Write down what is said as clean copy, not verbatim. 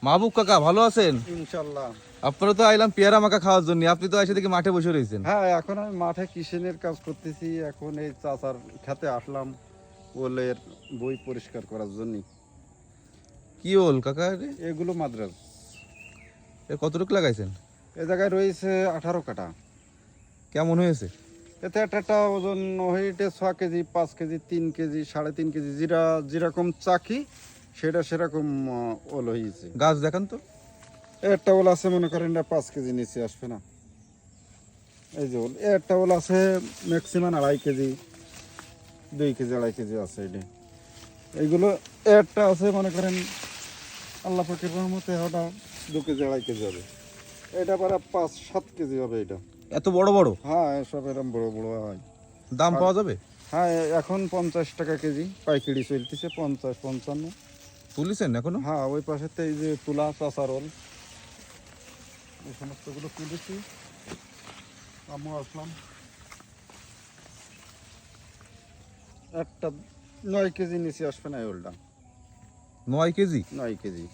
মাহবুব কাকা ভালো আছেন? ইনশাল্লাহ। আপনারা তো আইলাম পেয়ারা মাখা খাওয়ার জন্য, আপনি তো এসে দেখি মাঠে বসে রয়েছেন। হ্যাঁ, এখন আমি মাঠে কিষেনের কাজ করতেছি। এখন এই চাচার খেতে আসলাম ওলের বই পরিষ্কার করার জন্য। কি ওল কাকা রে? এগুলো মাদ্রাজ। কতটুকু লাগাইছেন? এ জায়গায় রয়েছে 18 কাঠা। কেমন হয়েছে? এতে একটা ওজন হইতে 6 কেজি, 5 কেজি, 3 কেজি, 3.5 কেজি, যেরকম চাকি সেরকম ওল হয়েছে। গাছ দেখান তো। একটা ওল আছে মনে করেন 5 কেজি নিচে আসবে না। এই যে ওল, একটা ওল আছে ম্যাক্সিমাম 2.5 কেজি, 2 কেজি, 2.5 কেজি আছে। এইগুলো একটা আছে মনে করেন আল্লাহ পাকের রহমতে ওটা 2 কেজি, 2.5 কেজি হবে। এটা প্রায় 5-7 কেজি হবে এটা। এত বড় বড়? হ্যাঁ, এসব এরকম বড় বড় হয়। দাম পাওয়া যাবে? হ্যাঁ, এখন 50 টাকা কেজি পাইকারি চলতেছে, 50-55। তুলিছেন এখনো? হ্যাঁ, ওই পাশেতে এই যে তুলা চাষারল এই সমস্তগুলো তুলেছি। আমি আসলাম একটা 9 কেজি নিচে আসবে না এই ওলটা। 9 কেজি? 9 কেজি।